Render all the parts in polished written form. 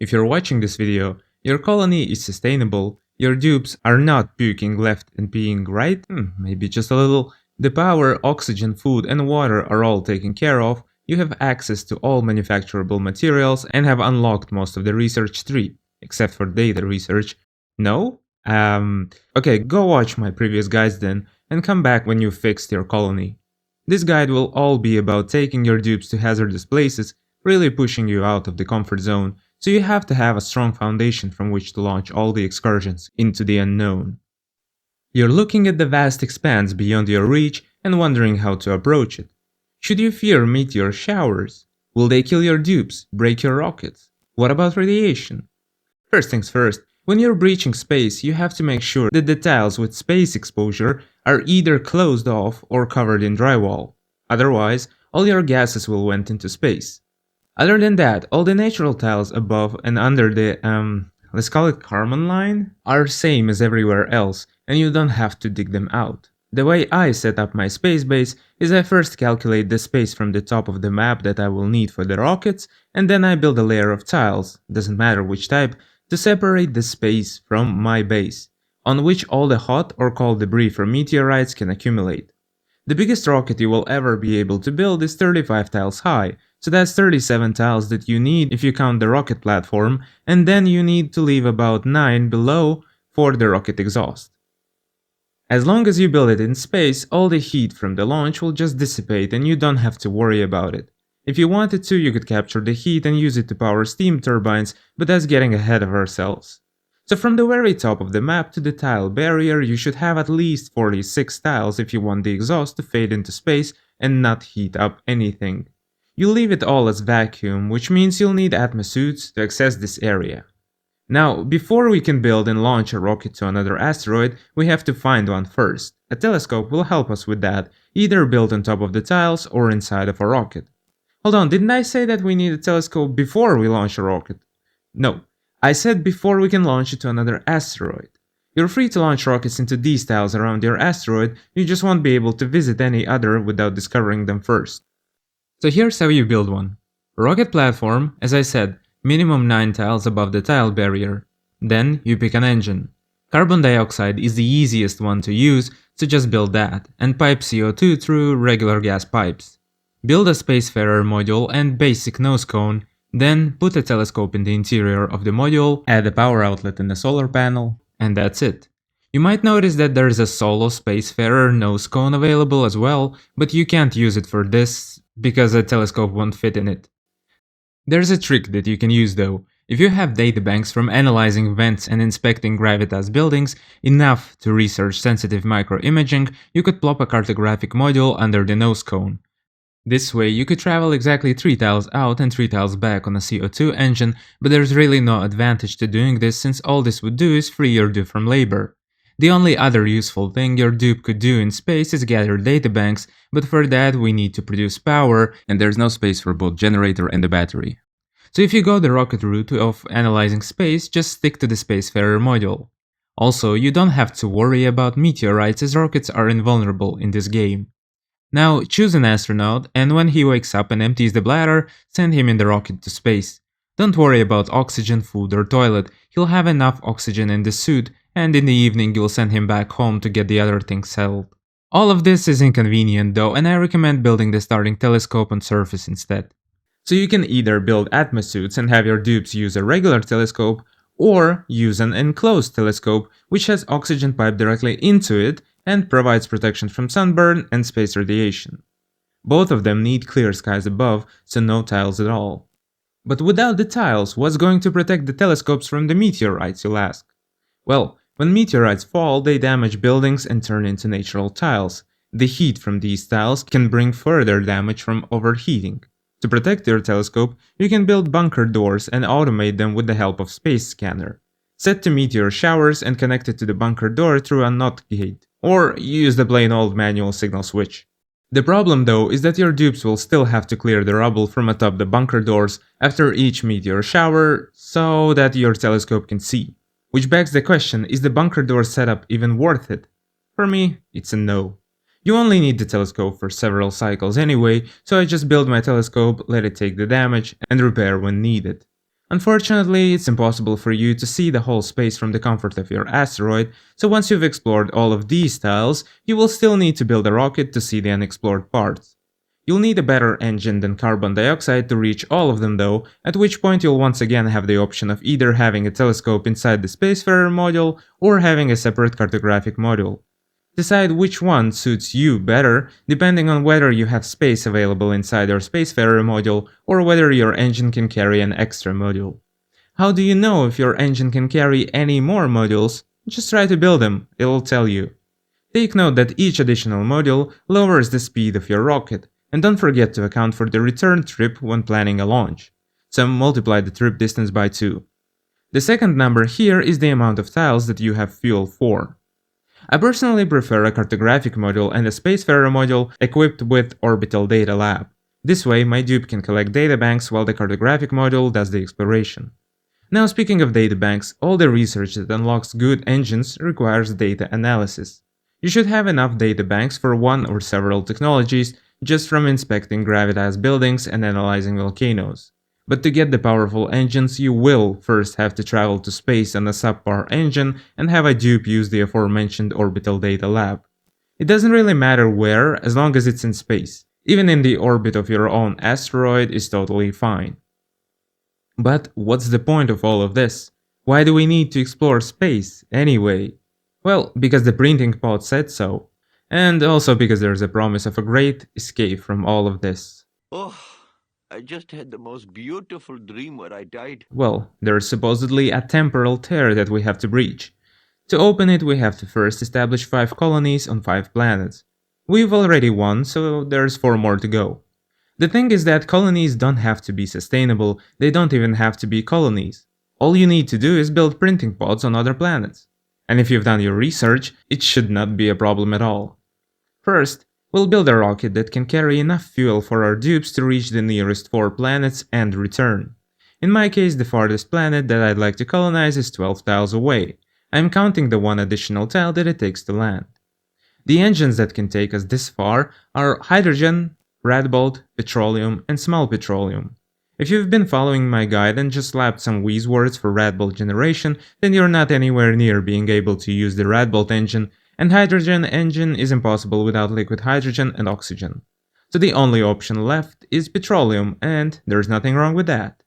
If you're watching this video, your colony is sustainable, your dupes are not puking left and peeing right, maybe just a little, the power, oxygen, food and water are all taken care of, you have access to all manufacturable materials and have unlocked most of the research tree, except for data research. No? Okay, go watch my previous guides then, and come back when you've fixed your colony. This guide will all be about taking your dupes to hazardous places, really pushing you out of the comfort zone, so you have to have a strong foundation from which to launch all the excursions into the unknown. You're looking at the vast expanse beyond your reach and wondering how to approach it. Should you fear meteor showers? Will they kill your dupes, break your rockets? What about radiation? First things first, when you're breaching space, you have to make sure that the tiles with space exposure are either closed off or covered in drywall. Otherwise, all your gases will went into space. Other than that, all the natural tiles above and under the, let's call it Kármán line, are same as everywhere else, and you don't have to dig them out. The way I set up my space base is I first calculate the space from the top of the map that I will need for the rockets, and then I build a layer of tiles, doesn't matter which type, to separate the space from my base, on which all the hot or cold debris from meteorites can accumulate. The biggest rocket you will ever be able to build is 35 tiles high, so that's 37 tiles that you need if you count the rocket platform, and then you need to leave about 9 below for the rocket exhaust. As long as you build it in space, all the heat from the launch will just dissipate and you don't have to worry about it. If you wanted to, you could capture the heat and use it to power steam turbines, but that's getting ahead of ourselves. So from the very top of the map to the tile barrier, you should have at least 46 tiles if you want the exhaust to fade into space and not heat up anything. You'll leave it all as vacuum, which means you'll need atmosuits to access this area. Now, before we can build and launch a rocket to another asteroid, we have to find one first. A telescope will help us with that, either built on top of the tiles or inside of a rocket. Hold on, didn't I say that we need a telescope before we launch a rocket? No, I said before we can launch it to another asteroid. You're free to launch rockets into these tiles around your asteroid, you just won't be able to visit any other without discovering them first. So here's how you build one. Rocket platform, as I said, minimum 9 tiles above the tile barrier. Then you pick an engine. Carbon dioxide is the easiest one to use, so just build that, and pipe CO2 through regular gas pipes. Build a spacefarer module and basic nose cone, then put a telescope in the interior of the module, add a power outlet and a solar panel, and that's it. You might notice that there's a solo spacefarer nose cone available as well, but you can't use it for this because a telescope won't fit in it. There's a trick that you can use though. If you have databanks from analyzing vents and inspecting gravitas buildings enough to research sensitive microimaging, you could plop a cartographic module under the nose cone. This way you could travel exactly 3 tiles out and 3 tiles back on a CO2 engine, but there's really no advantage to doing this since all this would do is free your dupe from labor. The only other useful thing your dupe could do in space is gather databanks, but for that we need to produce power, and there's no space for both generator and the battery. So if you go the rocket route of analyzing space, just stick to the spacefarer module. Also, you don't have to worry about meteorites as rockets are invulnerable in this game. Now choose an astronaut, and when he wakes up and empties the bladder, send him in the rocket to space. Don't worry about oxygen, food or toilet, he'll have enough oxygen in the suit, and in the evening you'll send him back home to get the other things settled. All of this is inconvenient though, and I recommend building the starting telescope on surface instead. So you can either build atmosuits and have your dupes use a regular telescope, or use an enclosed telescope which has oxygen piped directly into it and provides protection from sunburn and space radiation. Both of them need clear skies above, so no tiles at all. But without the tiles, what's going to protect the telescopes from the meteorites, you'll ask? Well, when meteorites fall, they damage buildings and turn into natural tiles. The heat from these tiles can bring further damage from overheating. To protect your telescope, you can build bunker doors and automate them with the help of Space Scanner. Set to meteor showers and connect it to the bunker door through a NOT gate, or use the plain old manual signal switch. The problem though is that your dupes will still have to clear the rubble from atop the bunker doors after each meteor shower so that your telescope can see. Which begs the question, is the bunker door setup even worth it? For me, it's a no. You only need the telescope for several cycles anyway, so I just build my telescope, let it take the damage, and repair when needed. Unfortunately, it's impossible for you to see the whole space from the comfort of your asteroid, so once you've explored all of these tiles, you will still need to build a rocket to see the unexplored parts. You'll need a better engine than carbon dioxide to reach all of them though, at which point you'll once again have the option of either having a telescope inside the Spacefarer module or having a separate cartographic module. Decide which one suits you better depending on whether you have space available inside your Spacefarer module or whether your engine can carry an extra module. How do you know if your engine can carry any more modules? Just try to build them, it'll tell you. Take note that each additional module lowers the speed of your rocket, and don't forget to account for the return trip when planning a launch. So multiply the trip distance by 2. The second number here is the amount of tiles that you have fuel for. I personally prefer a cartographic module and a Spacefarer module equipped with Orbital Data Lab. This way, my dupe can collect databanks while the cartographic module does the exploration. Now speaking of databanks, all the research that unlocks good engines requires data analysis. You should have enough databanks for one or several technologies just from inspecting gravitized buildings and analyzing volcanoes. But to get the powerful engines, you will first have to travel to space on a subpar engine and have a dupe use the aforementioned Orbital Data Lab. It doesn't really matter where, as long as it's in space. Even in the orbit of your own asteroid is totally fine. But what's the point of all of this? Why do we need to explore space, anyway? Well, because the printing pod said so. And also because there's a promise of a great escape from all of this. Oh, I just had the most beautiful dream where I died. Well, there's supposedly a temporal tear that we have to breach. To open it, we have to first establish 5 colonies on 5 planets. We've already won, so there's 4 more to go. The thing is that colonies don't have to be sustainable, they don't even have to be colonies. All you need to do is build printing pods on other planets. And if you've done your research, it should not be a problem at all. First, we'll build a rocket that can carry enough fuel for our dupes to reach the nearest 4 planets and return. In my case, the farthest planet that I'd like to colonize is 12 tiles away. I'm counting the 1 additional tile that it takes to land. The engines that can take us this far are hydrogen, radbolt, petroleum, and small petroleum. If you've been following my guide and just slapped some wheeze words for radbolt generation, then you're not anywhere near being able to use the radbolt engine, and hydrogen engine is impossible without liquid hydrogen and oxygen. So the only option left is petroleum, and there's nothing wrong with that.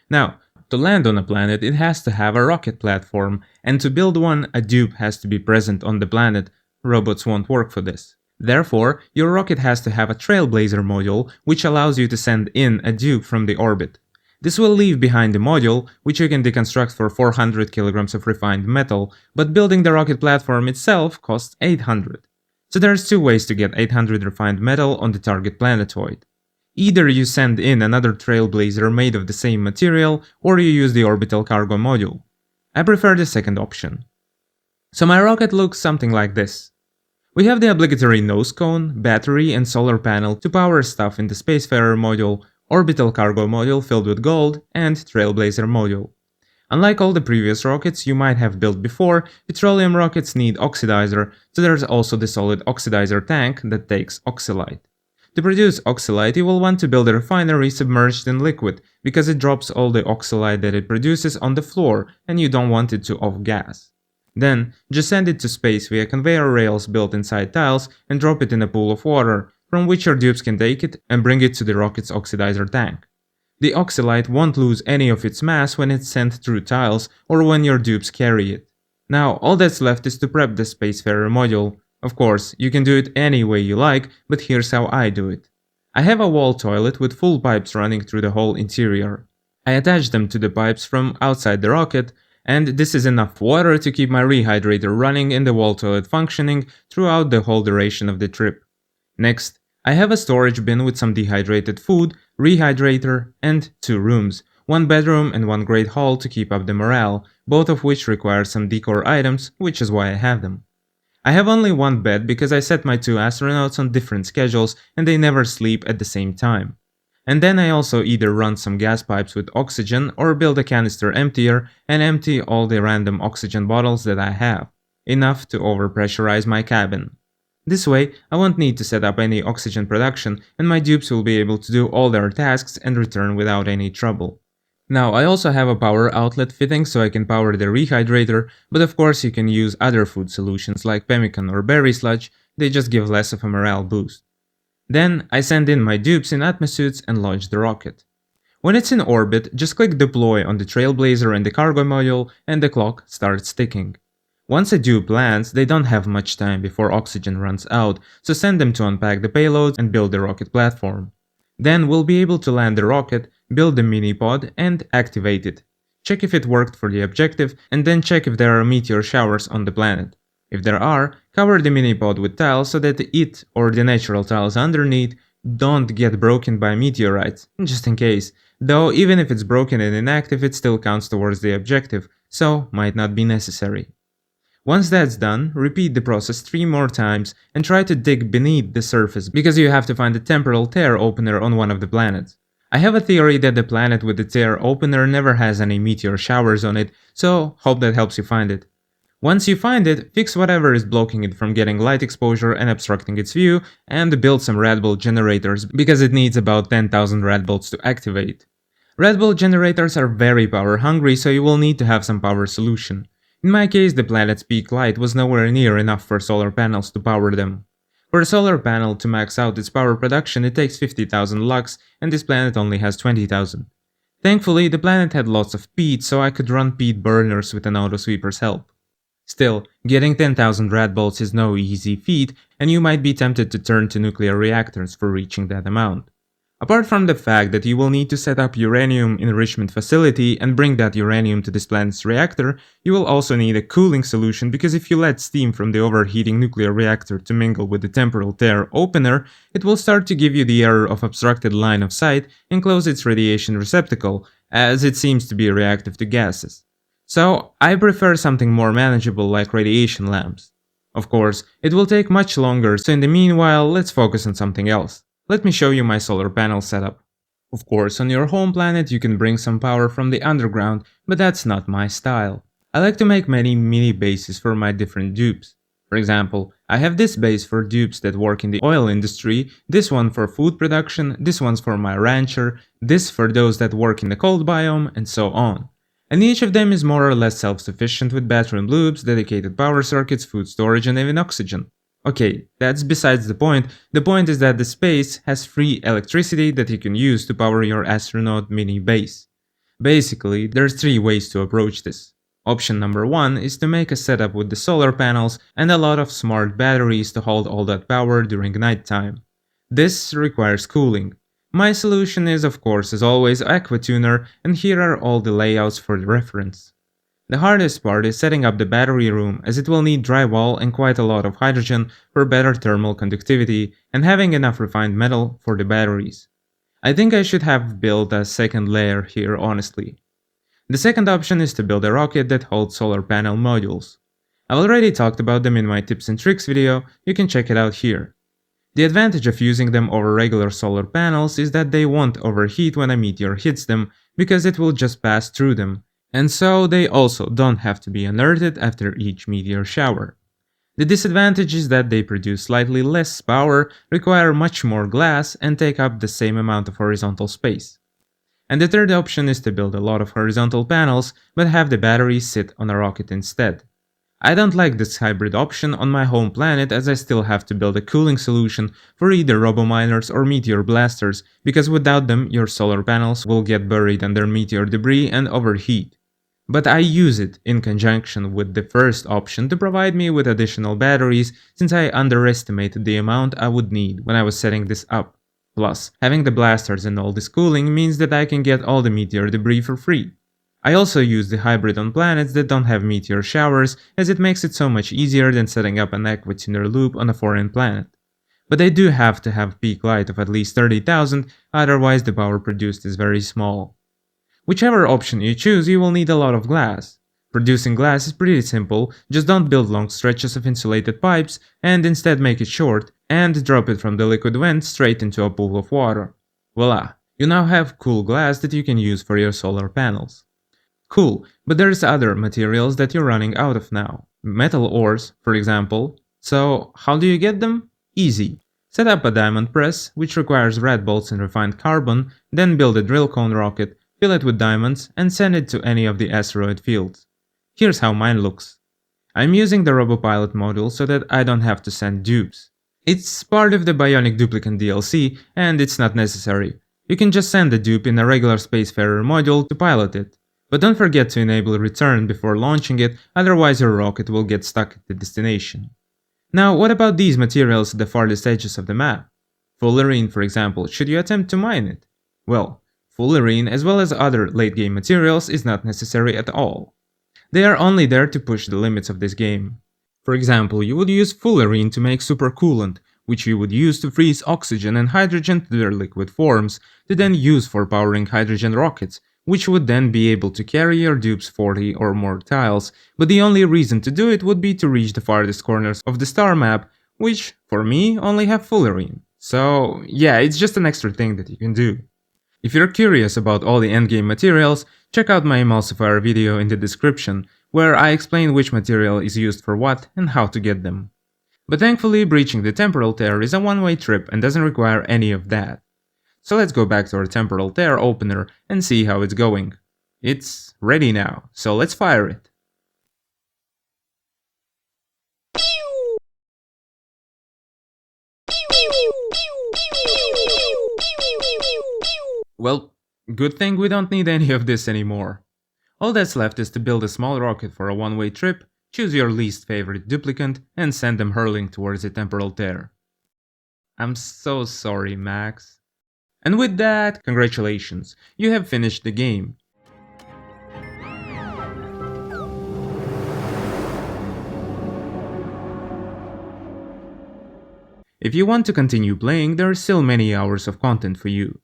Now, to land on a planet it has to have a rocket platform, and to build one a dupe has to be present on the planet. Robots won't work for this. Therefore, your rocket has to have a Trailblazer module, which allows you to send in a dupe from the orbit. This will leave behind the module, which you can deconstruct for 400 kilograms of refined metal, but building the rocket platform itself costs 800. So there's 2 ways to get 800 refined metal on the target planetoid. Either you send in another Trailblazer made of the same material, or you use the orbital cargo module. I prefer the second option. So my rocket looks something like this. We have the obligatory nose cone, battery, and solar panel to power stuff in the Spacefarer module, orbital cargo module filled with gold, and Trailblazer module. Unlike all the previous rockets you might have built before, petroleum rockets need oxidizer, so there's also the solid oxidizer tank that takes oxylite. To produce oxylite, you will want to build a refinery submerged in liquid, because it drops all the oxylite that it produces on the floor and you don't want it to off-gas. Then, just send it to space via conveyor rails built inside tiles and drop it in a pool of water, from which your dupes can take it and bring it to the rocket's oxidizer tank. The oxylite won't lose any of its mass when it's sent through tiles or when your dupes carry it. Now, all that's left is to prep the Spacefarer module. Of course, you can do it any way you like, but here's how I do it. I have a wall toilet with full pipes running through the whole interior. I attach them to the pipes from outside the rocket, and this is enough water to keep my rehydrator running and the wall toilet functioning throughout the whole duration of the trip. Next, I have a storage bin with some dehydrated food, rehydrator, and 2 rooms, 1 bedroom and 1 great hall to keep up the morale, both of which require some decor items, which is why I have them. I have only 1 bed because I set my 2 astronauts on different schedules and they never sleep at the same time. And then I also either run some gas pipes with oxygen or build a canister emptier and empty all the random oxygen bottles that I have, enough to overpressurize my cabin. This way, I won't need to set up any oxygen production and my dupes will be able to do all their tasks and return without any trouble. Now, I also have a power outlet fitting so I can power the rehydrator, but of course you can use other food solutions like pemmican or berry sludge, they just give less of a morale boost. Then, I send in my dupes in atmosuits and launch the rocket. When it's in orbit, just click deploy on the Trailblazer and the cargo module and the clock starts ticking. Once a dupe lands, they don't have much time before oxygen runs out, so send them to unpack the payloads and build the rocket platform. Then we'll be able to land the rocket, build the mini-pod, and activate it. Check if it worked for the objective, and then check if there are meteor showers on the planet. If there are, cover the mini-pod with tiles so that it, or the natural tiles underneath, don't get broken by meteorites, just in case. Though even if it's broken and inactive, it still counts towards the objective, so might not be necessary. Once that's done, repeat the process 3 more times and try to dig beneath the surface because you have to find the temporal tear opener on one of the planets. I have a theory that the planet with the tear opener never has any meteor showers on it, so hope that helps you find it. Once you find it, fix whatever is blocking it from getting light exposure and obstructing its view, and build some Red Bull generators because it needs about 10,000 Red Bolts to activate. Red Bull generators are very power hungry, so you will need to have some power solution. In my case, the planet's peak light was nowhere near enough for solar panels to power them. For a solar panel to max out its power production, it takes 50,000 lux, and this planet only has 20,000. Thankfully, the planet had lots of peat, so I could run peat burners with an autosweeper's help. Still, getting 10,000 red bolts is no easy feat, and you might be tempted to turn to nuclear reactors for reaching that amount. Apart from the fact that you will need to set up uranium enrichment facility and bring that uranium to this planet's reactor, you will also need a cooling solution because if you let steam from the overheating nuclear reactor to mingle with the temporal tear opener, it will start to give you the error of obstructed line of sight and close its radiation receptacle, as it seems to be reactive to gases. So, I prefer something more manageable like radiation lamps. Of course, it will take much longer, so in the meanwhile, let's focus on something else. Let me show you my solar panel setup. Of course, on your home planet you can bring some power from the underground, but that's not my style. I like to make many mini bases for my different dupes. For example, I have this base for dupes that work in the oil industry, this one for food production, this one's for my rancher, this for those that work in the cold biome, and so on. And each of them is more or less self-sufficient with bathroom loops, dedicated power circuits, food storage, and even oxygen. Okay, that's besides the point. The point is that the space has free electricity that you can use to power your astronaut mini base. Basically, there's 3 ways to approach this. Option number 1 is to make a setup with the solar panels and a lot of smart batteries to hold all that power during nighttime. This requires cooling. My solution is of course as always Aquatuner, and here are all the layouts for the reference. The hardest part is setting up the battery room as it will need drywall and quite a lot of hydrogen for better thermal conductivity and having enough refined metal for the batteries. I think I should have built a second layer here honestly. The second option is to build a rocket that holds solar panel modules. I've already talked about them in my tips and tricks video, you can check it out here. The advantage of using them over regular solar panels is that they won't overheat when a meteor hits them because it will just pass through them. And so they also don't have to be unearthed after each meteor shower. The disadvantage is that they produce slightly less power, require much more glass, and take up the same amount of horizontal space. And the third option is to build a lot of horizontal panels, but have the batteries sit on a rocket instead. I don't like this hybrid option on my home planet as I still have to build a cooling solution for either robominers or meteor blasters, because without them your solar panels will get buried under meteor debris and overheat. But I use it in conjunction with the first option to provide me with additional batteries since I underestimated the amount I would need when I was setting this up. Plus, having the blasters and all this cooling means that I can get all the meteor debris for free. I also use the hybrid on planets that don't have meteor showers as it makes it so much easier than setting up an Aquatuner loop on a foreign planet. But they do have to have peak light of at least 30,000, otherwise the power produced is very small. Whichever option you choose, you will need a lot of glass. Producing glass is pretty simple, just don't build long stretches of insulated pipes and instead make it short and drop it from the liquid vent straight into a pool of water. Voila, you now have cool glass that you can use for your solar panels. Cool, but there's other materials that you're running out of now. Metal ores, for example. So how do you get them? Easy. Set up a diamond press, which requires red bolts and refined carbon, then build a drill cone rocket, fill it with diamonds, and send it to any of the asteroid fields. Here's how mine looks. I'm using the RoboPilot module so that I don't have to send dupes. It's part of the Bionic Duplicant DLC, and it's not necessary. You can just send the dupe in a regular Spacefarer module to pilot it. But don't forget to enable return before launching it, otherwise your rocket will get stuck at the destination. Now, what about these materials at the farthest edges of the map? Fullerene, for example, should you attempt to mine it? Well, fullerene as well as other late game materials is not necessary at all. They are only there to push the limits of this game. For example, you would use fullerene to make super coolant, which you would use to freeze oxygen and hydrogen to their liquid forms, to then use for powering hydrogen rockets, which would then be able to carry your dupe's 40 or more tiles, but the only reason to do it would be to reach the farthest corners of the star map, which, for me, only have fullerene. So yeah, it's just an extra thing that you can do. If you're curious about all the endgame materials, check out my emulsifier video in the description, where I explain which material is used for what and how to get them. But thankfully, breaching the temporal tear is a one-way trip and doesn't require any of that. So let's go back to our temporal tear opener and see how it's going. It's ready now, so let's fire it. Well, good thing we don't need any of this anymore. All that's left is to build a small rocket for a one-way trip, choose your least favorite duplicant, and send them hurling towards the temporal tear. I'm so sorry, Max. And with that, congratulations, you have finished the game. If you want to continue playing, there are still many hours of content for you.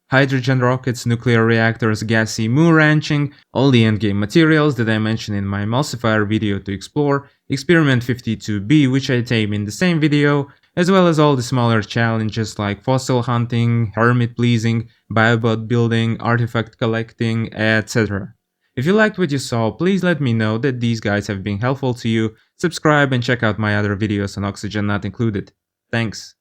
Hydrogen rockets, nuclear reactors, gassy moo ranching, all the endgame materials that I mentioned in my emulsifier video to explore, Experiment 52B which I tame in the same video, as well as all the smaller challenges like fossil hunting, hermit pleasing, biobot building, artifact collecting, etc. If you liked what you saw, please let me know that these guides have been helpful to you, subscribe and check out my other videos on Oxygen Not Included. Thanks.